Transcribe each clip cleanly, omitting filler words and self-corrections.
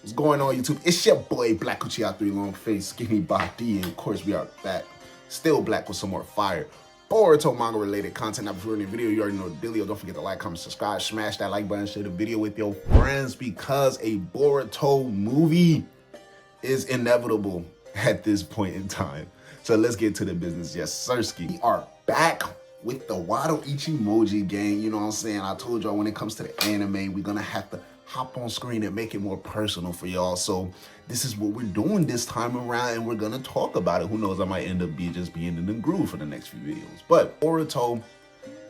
What's going on, YouTube? It's your boy Black Uchiha 3 Long Face Skinny Body, and of course we are back, still black with some more fire Boruto manga related content. Now, before the video, you already know the dealio. Don't forget to like, comment, subscribe, smash that like button, share the video with your friends because a Boruto movie is inevitable at this point in time. So let's get to the business. Yes, Sirski. We are back with the Wado Ichimoji gang. You know what I'm saying? I told y'all when it comes to the anime, we're gonna have to hop on screen and make it more personal for y'all. So this is what we're doing this time around, and we're gonna talk about it. Who knows, I might end up just being in the groove for the next few videos. But Boruto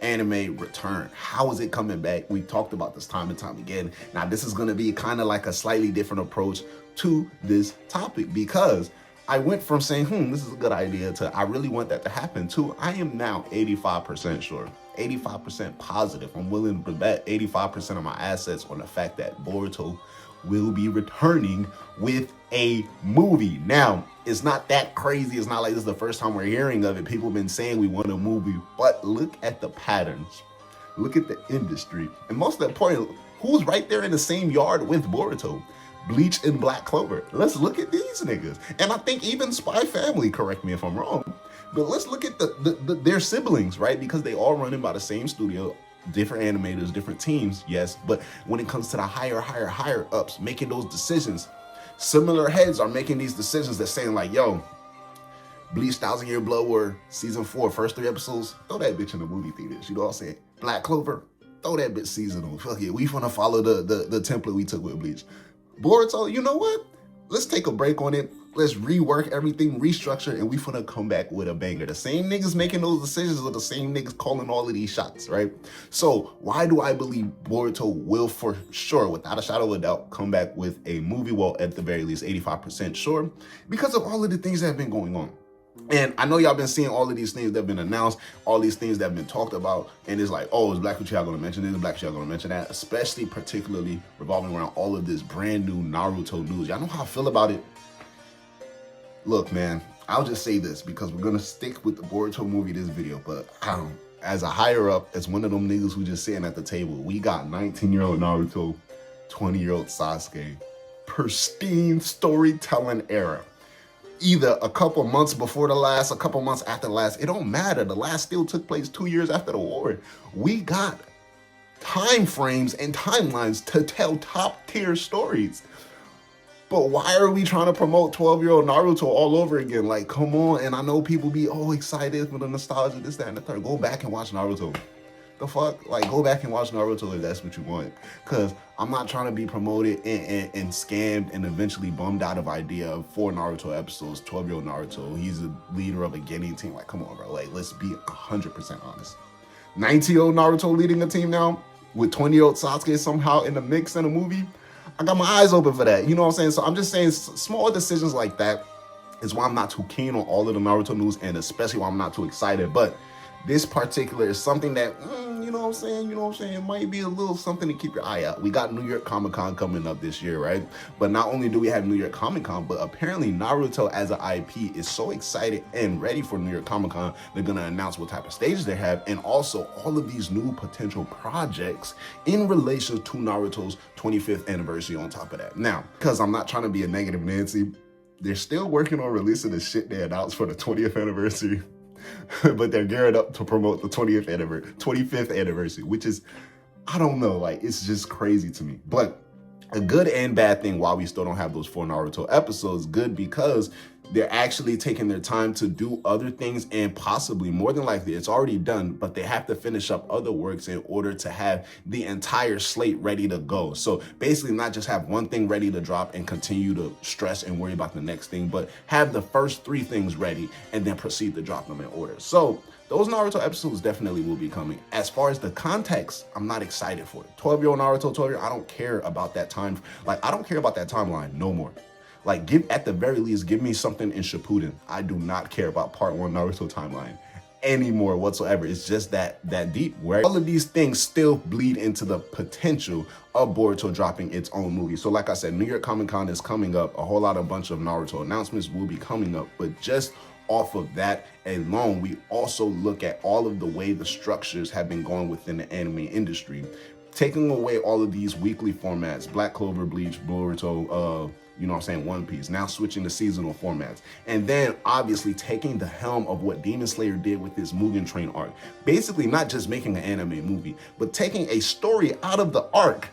anime return, how is it coming back? We've talked about this time and time again. Now this is gonna be kind of like a slightly different approach to this topic, because I went from saying, this is a good idea, to I really want that to happen, to I am now 85% sure, 85% positive. I'm willing to bet 85% of my assets on the fact that Boruto will be returning with a movie. Now, it's not that crazy. It's not like this is the first time we're hearing of it. People have been saying we want a movie, but look at the patterns. Look at the industry. And most importantly, who's right there in the same yard with Boruto? Bleach and Black Clover. Let's look at these niggas. And I think even Spy Family, correct me if I'm wrong, but let's look at their siblings, right? Because they all running by the same studio, different animators, different teams, yes. But when it comes to the higher ups making those decisions, similar heads are making these decisions that saying like, yo, Bleach 1000 Year Blood War season 4, first 3 episodes, throw that bitch in the movie theaters. You know what I'm saying? Black Clover, throw that bitch seasonal. Fuck it, we finna follow the template we took with Bleach. Boruto, you know what? Let's take a break on it. Let's rework everything, restructure, and we finna come back with a banger. The same niggas making those decisions are the same niggas calling all of these shots, right? So why do I believe Boruto will for sure, without a shadow of a doubt, come back with a movie? Well, at the very least, 85% sure, because of all of the things that have been going on. And I know y'all been seeing all of these things that have been announced, all these things that have been talked about, and it's like, oh, is Black Uchiha gonna mention this? Is Black Uchiha gonna mention that? Especially particularly revolving around all of this brand new Naruto news. Y'all know how I feel about it. Look, man, I'll just say this because we're gonna stick with the Boruto movie this video, but as a higher up, as one of them niggas who just sitting at the table, we got 19-year-old Naruto, 20-year-old Sasuke, pristine storytelling era. Either a couple months before the last, a couple months after the last, it don't matter. The last still took place 2 years after the war. We got time frames and timelines to tell top tier stories. But why are we trying to promote 12-year-old Naruto all over again? Like, come on. And I know people be excited for the nostalgia, this, that, and the third. Go back and watch Naruto. The fuck? Like, go back and watch Naruto if that's what you want. Because I'm not trying to be promoted and scammed and eventually bummed out of idea of 4 Naruto episodes, 12-year-old Naruto. He's a leader of a Genin team. Like, come on, bro. Like, let's be 100% honest. 19-year-old Naruto leading a team now with 20-year-old Sasuke somehow in the mix in a movie. I got my eyes open for that. You know what I'm saying? So I'm just saying small decisions like that is why I'm not too keen on all of the Naruto news, and especially why I'm not too excited. But this particular is something that, you know what I'm saying? It might be a little something to keep your eye out. We got New York Comic Con coming up this year, right? But not only do we have New York Comic Con, but apparently Naruto as an IP is so excited and ready for New York Comic Con, they're gonna announce what type of stages they have, and also all of these new potential projects in relation to Naruto's 25th anniversary on top of that. Now, because I'm not trying to be a negative Nancy, they're still working on releasing the shit they announced for the 20th anniversary. But they're geared up to promote the 25th anniversary, which is, I don't know, like, it's just crazy to me. But a good and bad thing while we still don't have those 4 Naruto episodes, good because they're actually taking their time to do other things, and possibly, more than likely, it's already done, but they have to finish up other works in order to have the entire slate ready to go. So basically not just have one thing ready to drop and continue to stress and worry about the next thing, but have the first 3 things ready and then proceed to drop them in order. So those Naruto episodes definitely will be coming. As far as the context, I'm not excited for it. 12-year-old Naruto, 12-year-old, I don't care about that time. Like, I don't care about that timeline no more. Like, at the very least, give me something in Shippuden. I do not care about part 1 Naruto timeline anymore whatsoever. It's just that deep, where all of these things still bleed into the potential of Boruto dropping its own movie. So like I said, New York Comic Con is coming up. A whole lot of bunch of Naruto announcements will be coming up, but just off of that alone, we also look at all of the way the structures have been going within the anime industry. taking away all of these weekly formats, Black Clover, Bleach, Boruto, you know what I'm saying, One Piece, now switching to seasonal formats. And then obviously taking the helm of what Demon Slayer did with this Mugen Train arc. Basically not just making an anime movie, but taking a story out of the arc,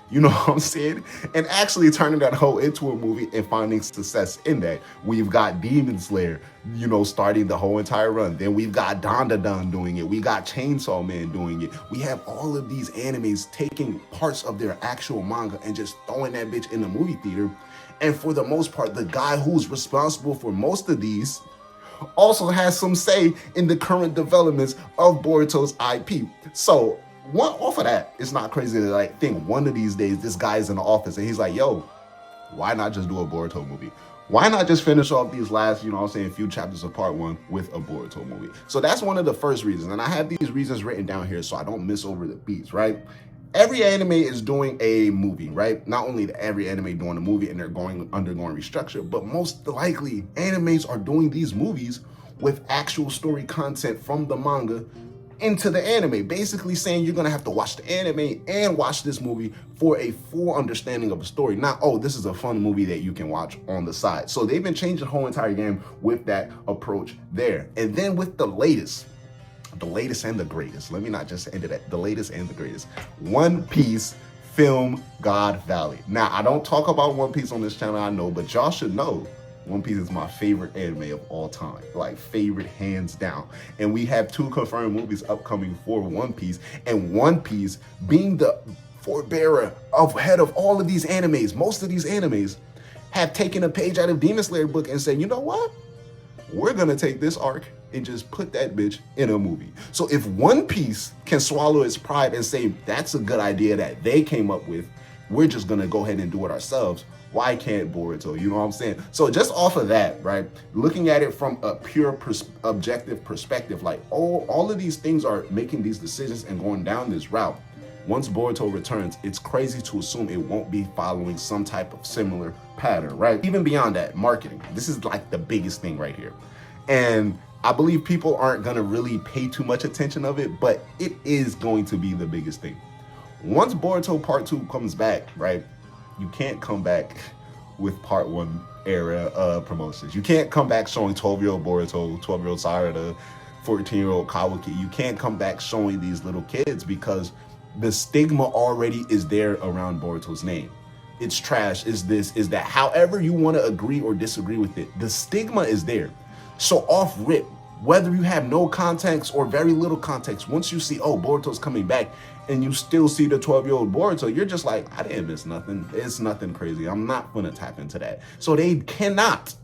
you know what I'm saying? And actually turning that whole into a movie and finding success in that. We've got Demon Slayer, you know, starting the whole entire run. Then we've got Dandadan doing it. We got Chainsaw Man doing it. We have all of these animes taking parts of their actual manga and just throwing that bitch in the movie theater. And for the most part, the guy who's responsible for most of these also has some say in the current developments of Boruto's IP. So off of that, it's not crazy to like think one of these days this guy's in the office and he's like, yo, why not just do a Boruto movie? Why not just finish off these last, you know what I'm saying, few chapters of part 1 with a Boruto movie? So that's one of the first reasons. And I have these reasons written down here so I don't miss over the beats, right? Every anime is doing a movie, right? Not only every anime doing a movie and they're undergoing restructure, but most likely animes are doing these movies with actual story content from the manga into the anime, basically saying you're gonna have to watch the anime and watch this movie for a full understanding of the story. Not, oh, this is a fun movie that you can watch on the side. So they've been changing the whole entire game with that approach there. And then with the latest and the greatest, let me not just end it at the latest and the greatest, One Piece film God Valley. Now, I don't talk about One Piece on this channel, I know, but y'all should know One Piece is my favorite anime of all time, like favorite hands down. And we have 2 confirmed movies upcoming for One Piece, and One Piece being the forebearer of head of all of these animes. Most of these animes have taken a page out of Demon Slayer book and said, you know what? We're gonna take this arc and just put that bitch in a movie. So if One Piece can swallow its pride and say, that's a good idea that they came up with, we're just gonna go ahead and do it ourselves, why can't Boruto? You know what I'm saying? So just off of that, right? Looking at it from a pure objective perspective, like all of these things are making these decisions and going down this route. Once Boruto returns, it's crazy to assume it won't be following some type of similar pattern, right? Even beyond that, marketing. This is like the biggest thing right here. And I believe people aren't gonna really pay too much attention of it, but it is going to be the biggest thing. Once Boruto Part 2 comes back, right? You can't come back with Part 1 era promotions. You can't come back showing 12-year-old Boruto, 12-year-old Sarada, 14-year-old Kawaki. You can't come back showing these little kids because the stigma already is there around Boruto's name. It's trash, is this, is that. However you want to agree or disagree with it, the stigma is there. So off rip, whether you have no context or very little context, once you see, oh, Boruto's coming back, and you still see the 12-year-old Boruto, you're just like, I didn't miss nothing. It's nothing crazy. I'm not gonna tap into that. So they cannot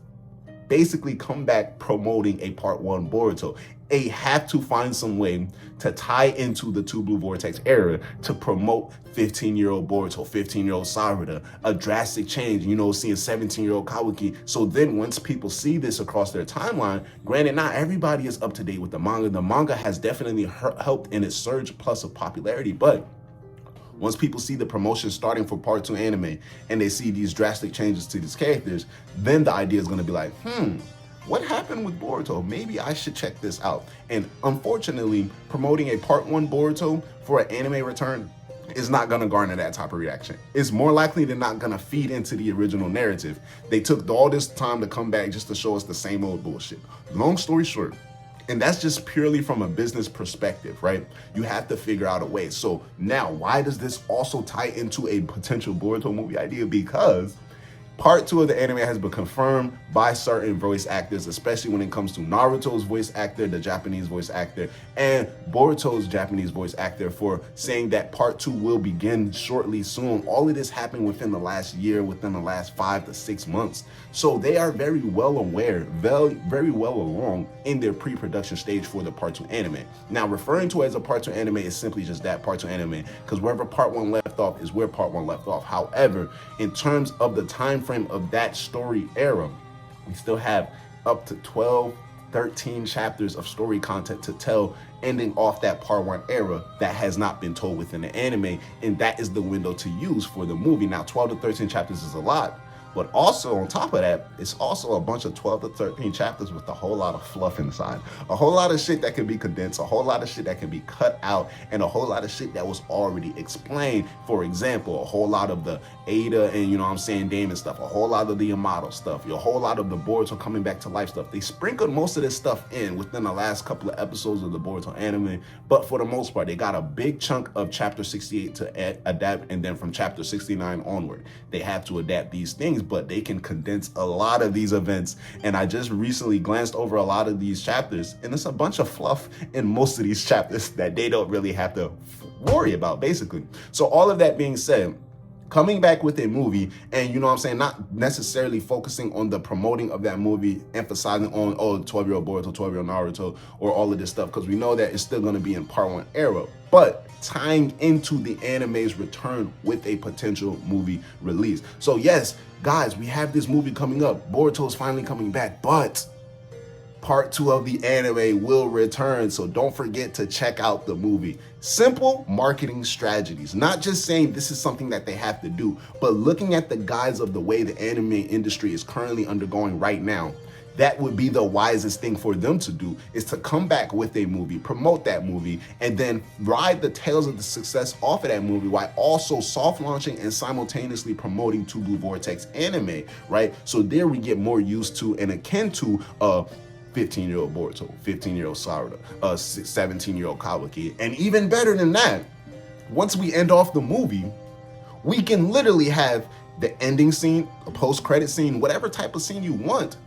basically come back promoting a Part 1 Boruto. They have to find some way to tie into the 2 Blue Vortex era to promote 15-year-old Boruto, 15-year-old Sarada, a drastic change, you know, seeing 17-year-old Kawaki. So then once people see this across their timeline, granted, not everybody is up to date with the manga. The manga has definitely helped in its surge plus of popularity, but once people see the promotion starting for Part 2 anime and they see these drastic changes to these characters, then the idea is gonna be like, what happened with Boruto? Maybe I should check this out. And unfortunately, promoting a Part 1 Boruto for an anime return is not gonna garner that type of reaction. It's more likely than not gonna feed into the original narrative. They took all this time to come back just to show us the same old bullshit. Long story short, and that's just purely from a business perspective, right? You have to figure out a way. So now, why does this also tie into a potential Boruto movie idea? Because Part 2 of the anime has been confirmed by certain voice actors, especially when it comes to Naruto's voice actor, the Japanese voice actor, and Boruto's Japanese voice actor, for saying that Part 2 will begin shortly soon. All of this happened within the last year, within the last 5 to 6 months. So they are very well aware, very well along in their pre-production stage for the Part 2 anime. Now, referring to it as a Part 2 anime is simply just that, Part 2 anime, because wherever Part 1 left off is where Part 1 left off. However, in terms of the time frame of that story era, we still have up to 12, 13 chapters of story content to tell, ending off that Part 1 era that has not been told within the anime, and that is the window to use for the movie. Now, 12 to 13 chapters is a lot, But also on top of that, it's also a bunch of 12 to 13 chapters with a whole lot of fluff inside. A whole lot of shit that can be condensed, a whole lot of shit that can be cut out, and a whole lot of shit that was already explained. For example, a whole lot of the Ada and, you know what I'm saying, Damon stuff, a whole lot of the Yamato stuff, a whole lot of the Boruto coming back to life stuff. They sprinkled most of this stuff in within the last couple of episodes of the Boruto anime, but for the most part, they got a big chunk of chapter 68 to adapt, and then from chapter 69 onward, they have to adapt these things, but they can condense a lot of these events. And I just recently glanced over a lot of these chapters, and it's a bunch of fluff in most of these chapters that they don't really have to worry about, basically. So all of that being said, coming back with a movie, and you know what I'm saying, not necessarily focusing on the promoting of that movie, emphasizing on, oh, 12-year-old Boruto, 12-year-old Naruto, or all of this stuff, because we know that it's still going to be in part 1 era, but tying into the anime's return with a potential movie release. So yes, guys, we have this movie coming up. Boruto is finally coming back, but part 2 of the anime will return, so don't forget to check out the movie. Simple marketing strategies, not just saying this is something that they have to do, but looking at the guise of the way the anime industry is currently undergoing right now. That would be the wisest thing for them to do, is to come back with a movie, promote that movie, and then ride the tails of the success off of that movie while also soft launching and simultaneously promoting Two Blue Vortex anime, right? So there we get more used to and akin to 15-year-old Boruto, 15-year-old Sarada, 17-year-old Kawaki, and even better than that, once we end off the movie, we can literally have the ending scene, a post-credit scene, whatever type of scene you want,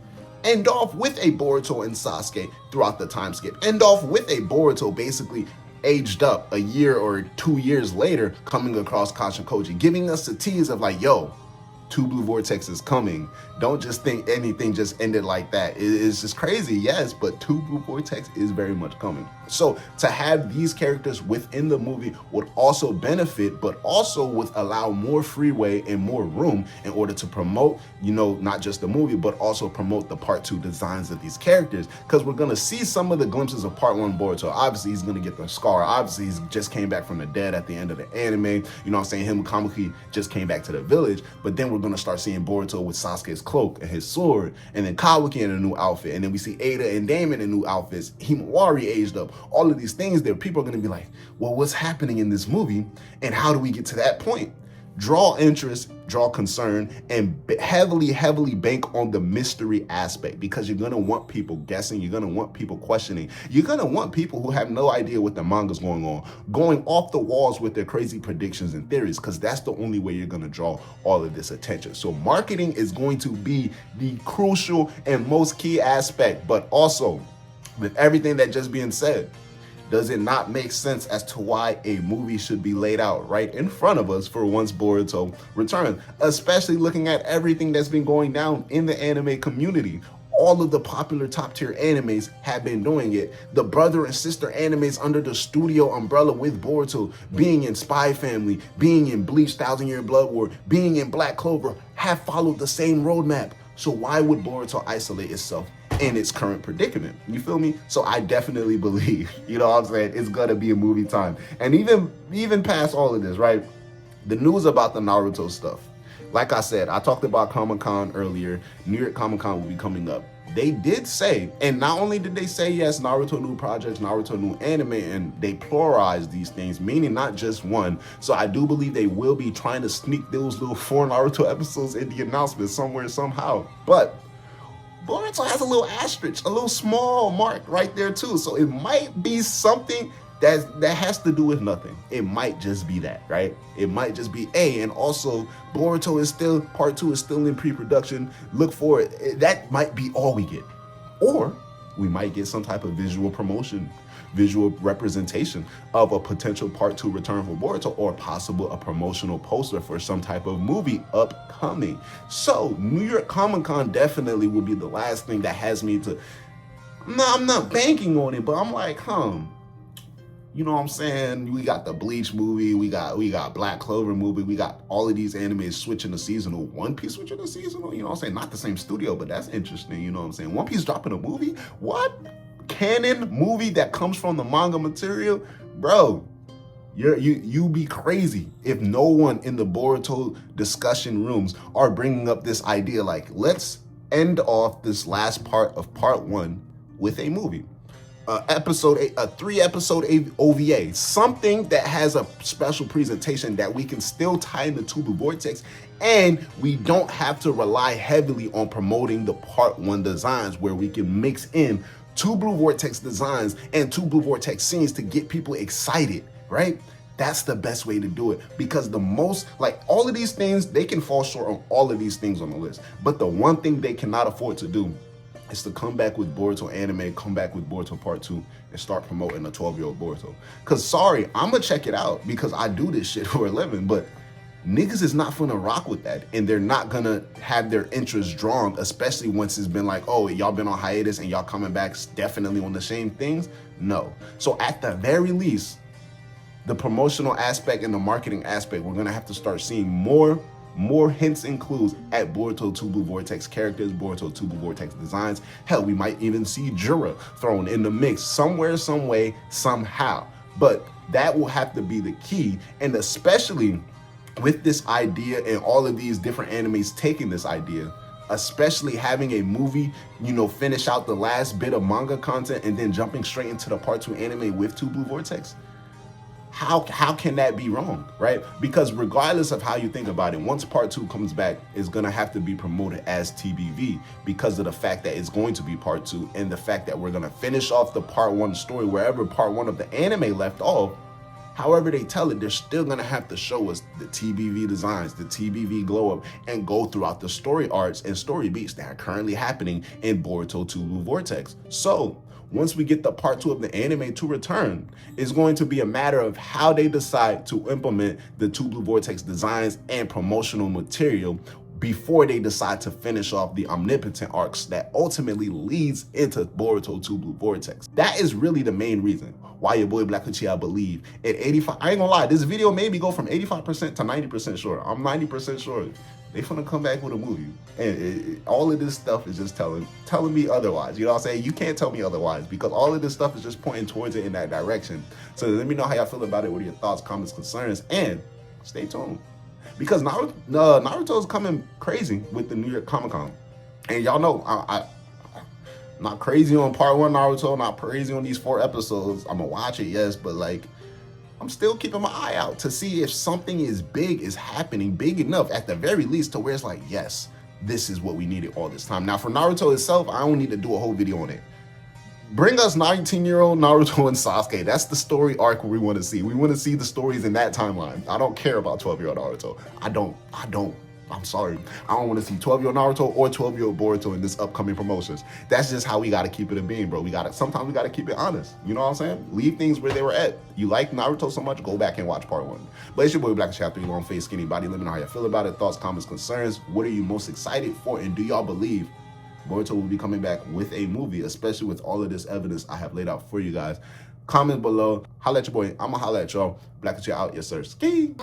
end off with a Boruto and Sasuke throughout the time skip. End off with a Boruto basically aged up a year or 2 years later coming across Kashin-Koji, giving us a tease of like, yo, Two Blue Vortex is coming. Don't just think anything just ended like that. It's just crazy, yes, but Two Blue Vortex is very much coming. So to have these characters within the movie would also benefit, but also would allow more freeway and more room in order to promote, you know, not just the movie, but also promote the part 2 designs of these characters. Because we're gonna see some of the glimpses of part 1 Boruto. Obviously, he's gonna get the scar. Obviously, he's just came back from the dead at the end of the anime. You know what I'm saying? Him and Kamuki just came back to the village, but then we're gonna start seeing Boruto with Sasuke's cloak and his sword, and then Kawaki in a new outfit, and then we see Ada and Damon in new outfits, Himawari aged up, all of these things there. People are gonna be like, well, what's happening in this movie, and how do we get to that point? Draw interest, draw concern, and heavily bank on the mystery aspect, because you're gonna want people guessing, you're gonna want people questioning, you're gonna want people who have no idea what the manga's going on, going off the walls with their crazy predictions and theories, because that's the only way you're gonna draw all of this attention. So marketing is going to be the crucial and most key aspect, but also with everything that just being said, does it not make sense as to why a movie should be laid out right in front of us for once Boruto returns, especially looking at everything that's been going down in the anime community? All of the popular top tier animes have been doing it. The brother and sister animes under the studio umbrella with Boruto, being in Spy Family, being in Bleach, 1000-Year Blood War, being in Black Clover, have followed the same roadmap. So why would Boruto isolate itself in its current predicament? You feel me? So I definitely believe, you know what I'm saying, it's gonna be a movie time. And even past all of this, right? The news about the Naruto stuff. Like I said, I talked about Comic-Con earlier. New York Comic-Con will be coming up. They did say, and not only did they say, yes, Naruto new projects, Naruto new anime, and they pluralized these things, meaning not just one. So I do believe they will be trying to sneak those little 4 Naruto episodes in the announcement somewhere, somehow. But Boruto has a little asterisk, a little small mark right there too. So it might be something that has to do with nothing. It might just be that, right? It might just be and also Boruto is still, part 2 is still in pre-production. Look for it. That might be all we get. Or we might get some type of visual promotion, visual representation of a potential part 2 return for Boruto, or possible a promotional poster for some type of movie upcoming. So New York Comic-Con definitely will be the last thing that has me to, no, I'm not banking on it, but I'm like, you know what I'm saying? We got the Bleach movie, we got Black Clover movie, we got all of these animes switching to seasonal. One Piece switching to seasonal, you know what I'm saying? Not the same studio, but that's interesting, you know what I'm saying? One Piece dropping a movie? What? Canon movie that comes from the manga material? Bro, You be crazy if no one in the Boruto discussion rooms are bringing up this idea like, let's end off this last part of part 1 with a movie. A 3-episode OVA, something that has a special presentation that we can still tie in the Two Blue Vortex, and we don't have to rely heavily on promoting the part 1 designs where we can mix in 2 Blue Vortex designs and 2 Blue Vortex scenes to get people excited, right? That's the best way to do it, because the most, like, all of these things, they can fall short on all of these things on the list, but the one thing they cannot afford to do is to come back with Boruto anime, come back with Boruto Part 2, and start promoting a 12-year-old Boruto. Because, sorry, I'm going to check it out because I do this shit for a living, but niggas is not finna rock with that, and they're not gonna have their interest drawn, especially once it's been like, oh, y'all been on hiatus and y'all coming back definitely on the same things. No. So at the very least, the promotional aspect and the marketing aspect, we're gonna have to start seeing more hints and clues at Boruto 2 Blue Vortex characters, Boruto 2 Blue Vortex designs. Hell, we might even see Jura thrown in the mix somewhere, some way, somehow. But that will have to be the key, and especially with this idea and all of these different animes taking this idea, especially having a movie, finish out the last bit of manga content and then jumping straight into the part 2 anime with 2 Blue Vortex. How can that be wrong, right? Because regardless of how you think about it, once part 2 comes back, it's gonna have to be promoted as TBV because of the fact that it's going to be part 2 and the fact that we're gonna finish off the part 1 story wherever part 1 of the anime left off. However they tell it, they're still gonna have to show us the TBV designs, the TBV glow up, and go throughout the story arcs and story beats that are currently happening in Boruto 2 Blue Vortex. So once we get the part 2 of the anime to return, it's going to be a matter of how they decide to implement the 2 Blue Vortex designs and promotional material before they decide to finish off the omnipotent arcs that ultimately leads into Boruto 2 Blue Vortex. That is really the main reason why your boy Black Uchiha believe at 85, I ain't gonna lie, this video made me go from 85% to 90% sure. I'm 90% sure they finna come back with a movie. And all of this stuff is just telling me otherwise. You know what I'm saying? You can't tell me otherwise because all of this stuff is just pointing towards it in that direction. So let me know how y'all feel about it. What are your thoughts, comments, concerns, and stay tuned. Because Naruto is coming crazy with the New York Comic Con. And y'all know, I'm not crazy on part 1 Naruto, not crazy on these 4 episodes. I'm gonna watch it, yes, but like, I'm still keeping my eye out to see if something is happening big enough at the very least to where it's like, yes, this is what we needed all this time. Now for Naruto itself, I don't need to do a whole video on it. Bring us 19-year-old Naruto and Sasuke. That's the story arc we want to see. We want to see the stories in that timeline. I don't care about 12-year-old Naruto. I'm sorry. I don't want to see 12-year-old Naruto or 12-year-old Boruto in this upcoming promotions. That's just how we got to keep it a being, bro. Sometimes we got to keep it honest. You know what I'm saying? Leave things where they were at. You like Naruto so much, go back and watch part 1. But it's your boy Black Chapter 3, long face, skinny body. Let me know how you feel about it. Thoughts, comments, concerns. What are you most excited for? And do y'all believe Boruto will be coming back with a movie, especially with all of this evidence I have laid out for you guys? Comment below. Holla at your boy. I'ma holla at y'all. Black Uchiha out. Yes, sir. Ski.